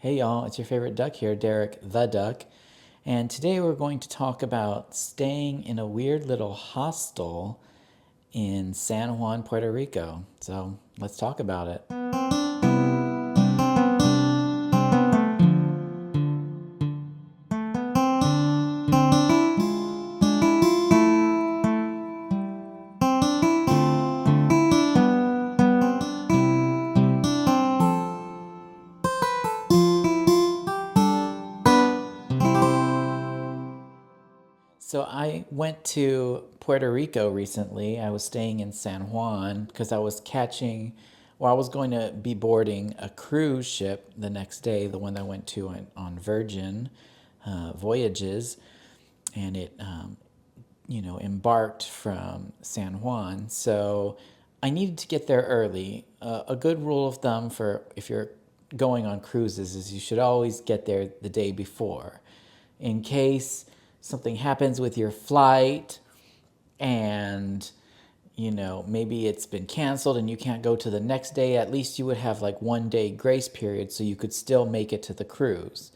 Hey y'all, it's your favorite duck here, Derek the Duck. And today we're going to talk about staying in a weird little hostel in San Juan, Puerto Rico. So let's talk about it. So I went to Puerto Rico recently. I was staying in San Juan because I was going to be boarding a cruise ship the next day, the one I went to on Virgin Voyages, and it embarked from San Juan. So I needed to get there early. A good rule of thumb for if you're going on cruises is you should always get there the day before in case something happens with your flight and maybe it's been canceled and you can't go to the next day. At least you would have like 1 day grace period so you could still make it to the cruise.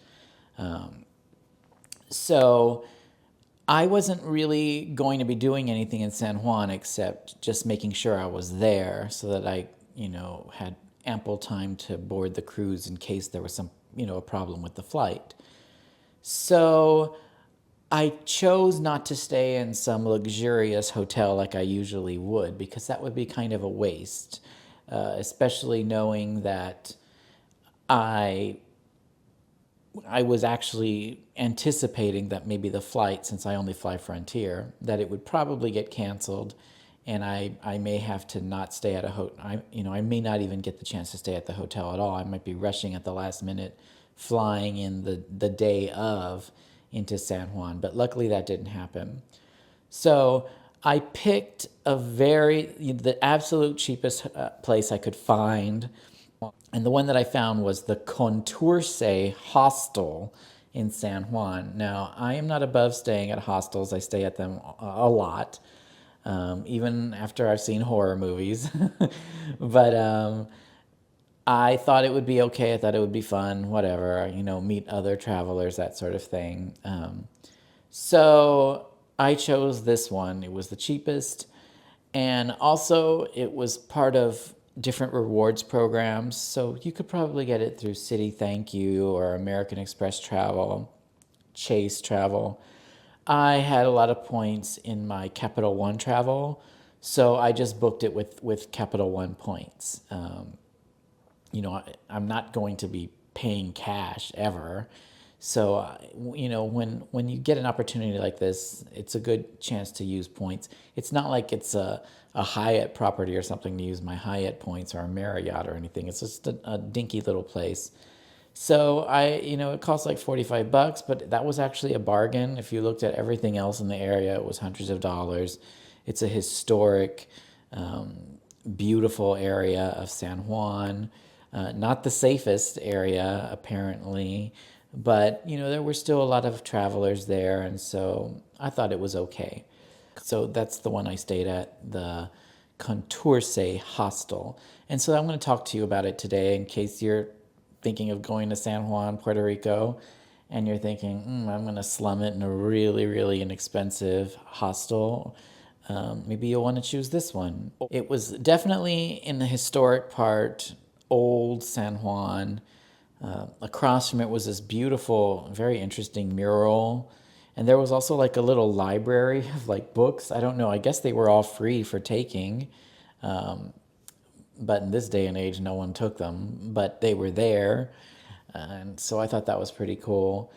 So I wasn't really going to be doing anything in San Juan except just making sure I was there so that I had ample time to board the cruise in case there was a problem with the flight. So I chose not to stay in some luxurious hotel like I usually would because that would be kind of a waste, especially knowing that I I was actually anticipating that maybe the flight, since I only fly Frontier, that it would probably get canceled, and I may have to not stay at a hotel. I may not even get the chance to stay at the hotel at all. I might be rushing at the last minute, flying in the day of into San Juan. But luckily that didn't happen. So I picked the absolute cheapest place I could find, and the one that I found was the Conturce Hostel in San Juan. Now, I am not above staying at hostels. I stay at them a lot, even after I've seen horror movies. But I thought it would be okay. I thought it would be fun, whatever, meet other travelers, that sort of thing. So I chose this one. It was the cheapest. And also, it was part of different rewards programs. So you could probably get it through Citi Thank You or American Express Travel, Chase Travel. I had a lot of points in my Capital One travel. So I just booked it with Capital One points. I'm not going to be paying cash ever. So, when you get an opportunity like this, it's a good chance to use points. It's not like it's a Hyatt property or something to use my Hyatt points or a Marriott or anything. It's just a dinky little place. So it cost like $45, but that was actually a bargain. If you looked at everything else in the area, it was hundreds of dollars. It's a historic, beautiful area of San Juan. Not the safest area, apparently, but there were still a lot of travelers there, and so I thought it was okay. So that's the one I stayed at, the Conturce Hostel. And so I'm going to talk to you about it today in case you're thinking of going to San Juan, Puerto Rico, and you're thinking, I'm going to slum it in a really, really inexpensive hostel. Maybe you'll want to choose this one. It was definitely in the historic part, old San Juan. Across from it was this beautiful, very interesting mural. And there was also like a little library of like books. I don't know. I guess they were all free for taking. But in this day and age, no one took them. But they were there. And so I thought that was pretty cool.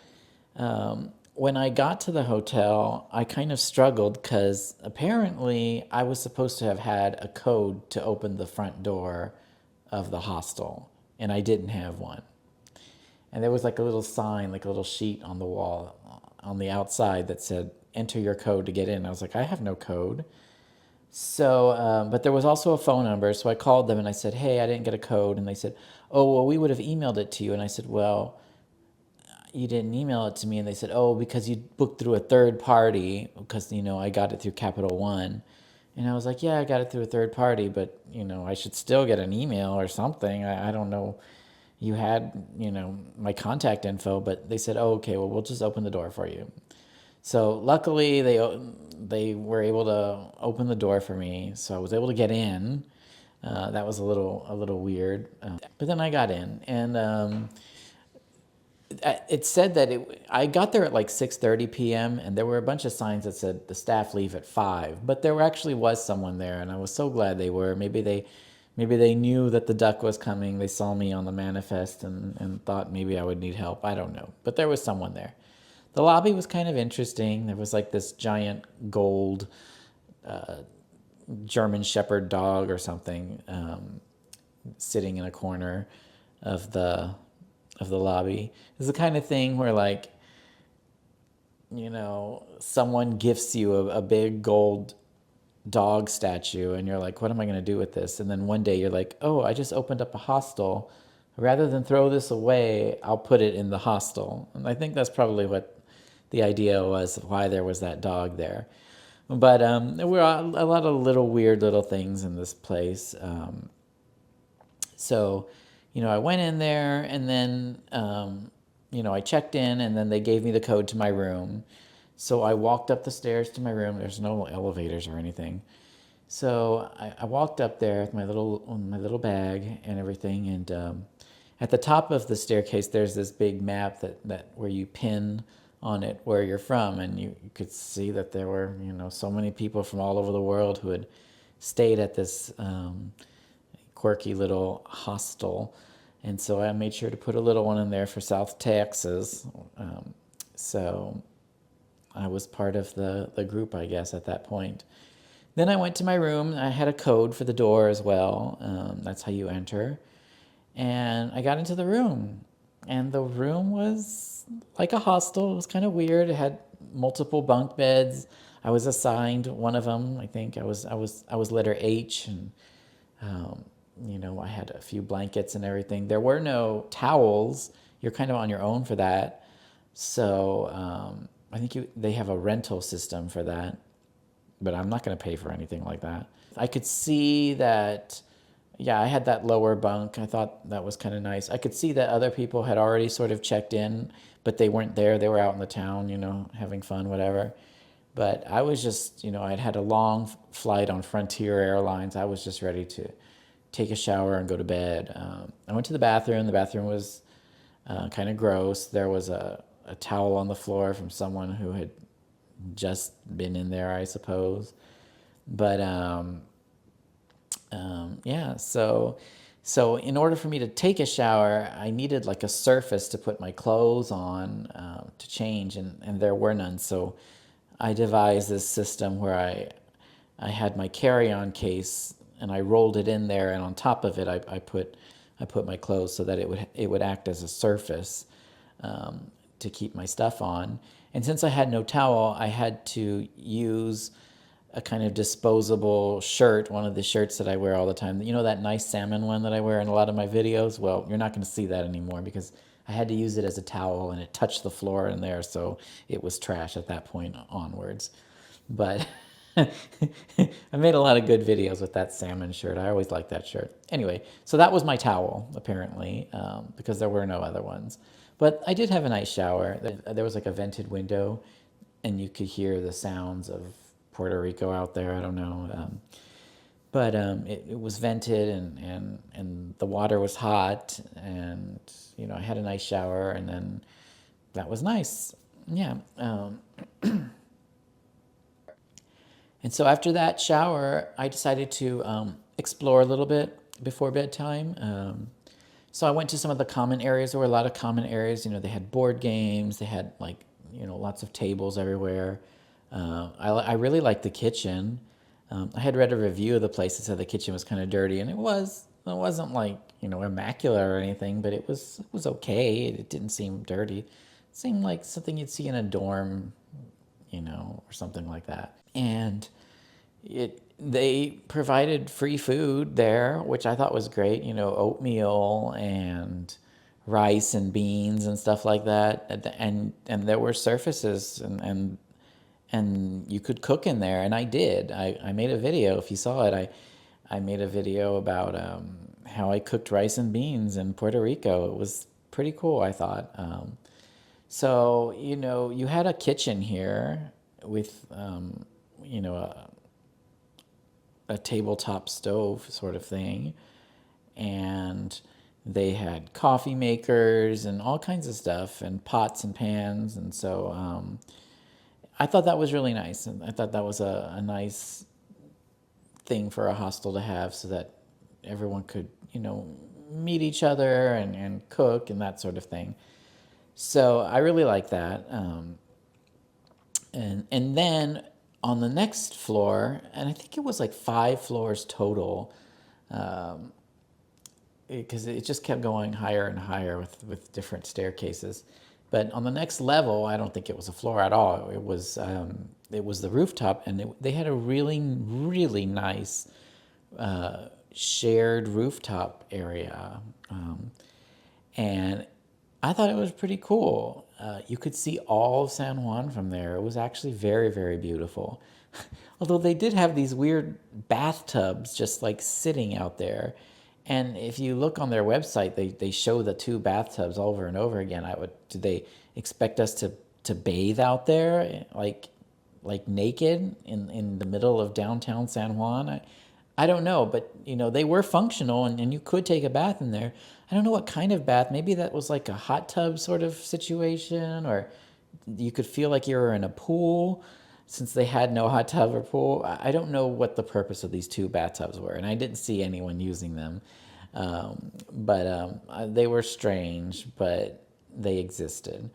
When I got to the hotel, I kind of struggled because apparently I was supposed to have had a code to open the front door of the hostel, and I didn't have one. And there was like a little sign, like a little sheet on the wall on the outside that said, enter your code to get in. I was like, I have no code. So, but there was also a phone number. So I called them and I said, hey, I didn't get a code. And they said, oh, well, we would have emailed it to you. And I said, well, you didn't email it to me. And they said, oh, because you booked through a third party, because, I got it through Capital One. And I was like, yeah, I got it through a third party, but, I should still get an email or something. I don't know. you had, my contact info, but they said, oh, okay, well, we'll just open the door for you. So luckily they were able to open the door for me, so I was able to get in. That was a little weird, but then I got in, and it said that I got there at like 6:30 p.m. and there were a bunch of signs that said the staff leave at 5, but there actually was someone there, and I was so glad they were. Maybe they knew that the duck was coming. They saw me on the manifest and thought maybe I would need help. I don't know, but there was someone there. The lobby was kind of interesting. There was like this giant gold German Shepherd dog or something sitting in a corner of the lobby. It's the kind of thing where, like, someone gifts you a big gold dog statue and you're like, what am I going to do with this? And then one day you're like, oh, I just opened up a hostel. Rather than throw this away, I'll put it in the hostel. And I think that's probably what the idea was, why there was that dog there. But there were a lot of little weird little things in this place. So, I went in there, and then, I checked in, and then they gave me the code to my room. So I walked up the stairs to my room. There's no elevators or anything. So I walked up there with my little bag and everything, and at the top of the staircase, there's this big map that where you pin on it where you're from, and you could see that there were so many people from all over the world who had stayed at this quirky little hostel. And so I made sure to put a little one in there for South Texas. So I was part of the group, I guess, at that point. Then I went to my room. I had a code for the door as well. That's how you enter. And I got into the room. And the room was like a hostel. It was kind of weird. It had multiple bunk beds. I was assigned one of them. I think I was letter H, and I had a few blankets and everything. There were no towels. You're kind of on your own for that. So I think they have a rental system for that, but I'm not going to pay for anything like that. I could see that, yeah, I had that lower bunk. I thought that was kind of nice. I could see that other people had already sort of checked in, but they weren't there. They were out in the town, having fun, whatever. But I was just, I'd had a long flight on Frontier Airlines. I was just ready to take a shower and go to bed. I went to the bathroom. The bathroom was kind of gross. There was a towel on the floor from someone who had just been in there, I suppose. But yeah, so in order for me to take a shower, I needed like a surface to put my clothes on to change, and there were none. So I devised this system where I had my carry-on case and I rolled it in there, and on top of it I put my clothes so that it would act as a surface to keep my stuff on. And since I had no towel, I had to use a kind of disposable shirt, one of the shirts that I wear all the time. That nice salmon one that I wear in a lot of my videos? Well, you're not going to see that anymore because I had to use it as a towel, and it touched the floor in there, so it was trash at that point onwards. But I made a lot of good videos with that salmon shirt. I always liked that shirt. Anyway, so that was my towel, apparently, because there were no other ones. But I did have a nice shower. There was like a vented window, and you could hear the sounds of Puerto Rico out there. I don't know. But it was vented, and the water was hot, and I had a nice shower, and then that was nice. Yeah. And so after that shower, I decided to explore a little bit before bedtime. So I went to some of the common areas. There were a lot of common areas. They had board games. They had lots of tables everywhere. I really liked the kitchen. I had read a review of the place that said the kitchen was kind of dirty, and it wasn't like immaculate or anything, but it was okay. It didn't seem dirty. It seemed like something you'd see in a dorm, or something like that. And they provided free food there, which I thought was great. Oatmeal and rice and beans and stuff like that. And there were surfaces and you could cook in there, and I did. I made a video. If you saw it, I made a video about how I cooked rice and beans in Puerto Rico. It was pretty cool, I thought. So, you had a kitchen here with, a tabletop stove sort of thing. And they had coffee makers and all kinds of stuff and pots and pans. And so I thought that was really nice. And I thought that was a nice thing for a hostel to have so that everyone could, meet each other and cook and that sort of thing. So I really like that. And then on the next floor, and I think it was like 5 floors total, because it just kept going higher and higher with different staircases. But on the next level, I don't think it was a floor at all. It was the rooftop, and they had a really really nice shared rooftop area, and I thought it was pretty cool. You could see all of San Juan from there. It was actually very, very beautiful. Although they did have these weird bathtubs just like sitting out there. And if you look on their website, they show the 2 bathtubs over and over again. Did they expect us to bathe out there like naked in the middle of downtown San Juan? I don't know, but they were functional and you could take a bath in there. I don't know what kind of bath. Maybe that was like a hot tub sort of situation, or you could feel like you were in a pool since they had no hot tub or pool. I don't know what the purpose of these 2 bathtubs were, and I didn't see anyone using them. But they were strange, but they existed.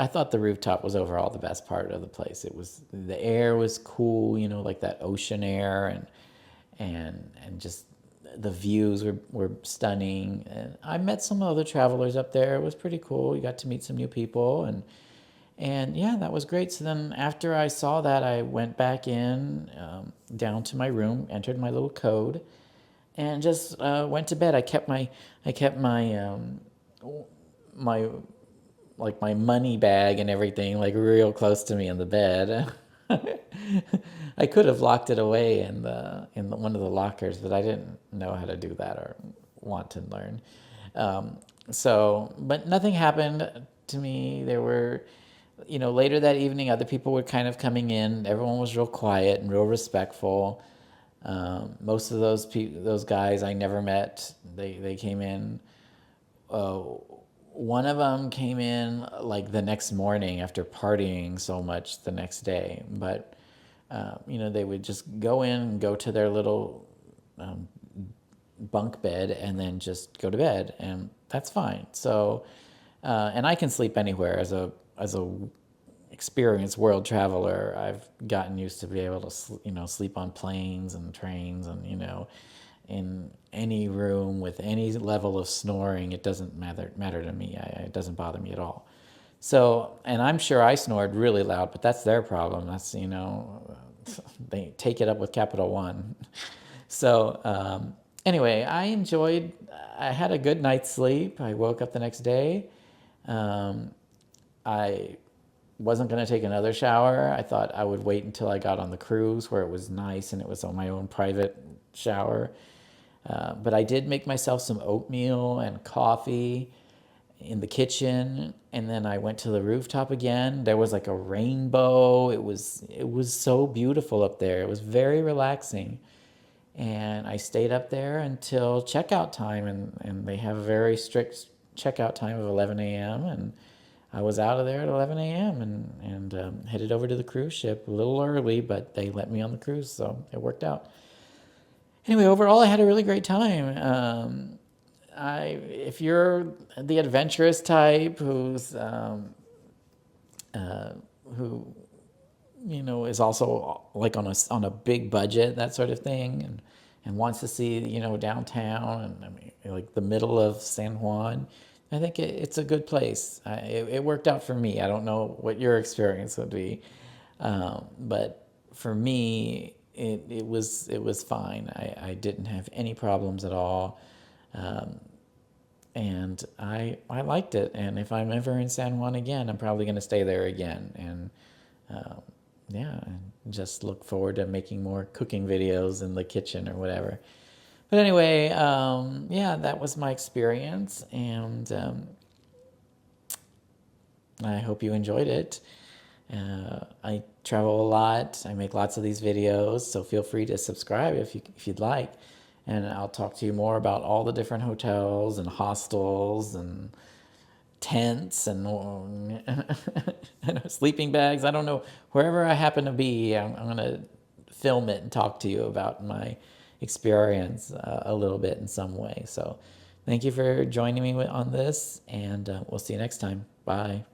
I thought the rooftop was overall the best part of the place. The air was cool, like that ocean air, and just the views were stunning. And I met some other travelers up there. It was pretty cool. You got to meet some new people, and yeah, that was great. So then after I saw that, I went back in, down to my room, entered my little code, and just went to bed. I kept my my like my money bag and everything like real close to me in the bed. I could have locked it away in one of the lockers, but I didn't know how to do that or want to learn. But nothing happened to me. There were, later that evening, other people were kind of coming in. Everyone was real quiet and real respectful. Most of those guys I never met. They came in. Uh, One of them came in like the next morning after partying so much the next day. But they would just go in and go to their little bunk bed and then just go to bed, and that's fine. So, and I can sleep anywhere as a experienced world traveler. I've gotten used to be able to sleep on planes and trains, and in any room with any level of snoring. It doesn't matter to me. It doesn't bother me at all. So, and I'm sure I snored really loud, but that's their problem. That's they take it up with Capital One. So anyway, I had a good night's sleep. I woke up the next day. I wasn't going to take another shower. I thought I would wait until I got on the cruise where it was nice and it was on my own private shower. But I did make myself some oatmeal and coffee in the kitchen, and then I went to the rooftop again. There was like a rainbow. It was so beautiful up there. It was very relaxing. And I stayed up there until checkout time, and they have a very strict checkout time of 11 a.m. And I was out of there at 11 a.m. and headed over to the cruise ship a little early, but they let me on the cruise, so it worked out. Anyway, overall, I had a really great time. If you're the adventurous type who is also like on a big budget, that sort of thing, and wants to see downtown and I mean like the middle of San Juan, I think it's a good place. It worked out for me. I don't know what your experience would be, but for me, it was fine. I didn't have any problems at all. And I liked it. And if I'm ever in San Juan again, I'm probably going to stay there again. And yeah, and just look forward to making more cooking videos in the kitchen or whatever. But anyway, yeah, that was my experience, and I hope you enjoyed it. I travel a lot. I make lots of these videos, so feel free to subscribe if you'd like. And I'll talk to you more about all the different hotels and hostels and tents and sleeping bags. I don't know. Wherever I happen to be, I'm going to film it and talk to you about my experience a little bit in some way. So thank you for joining me on this, and we'll see you next time. Bye.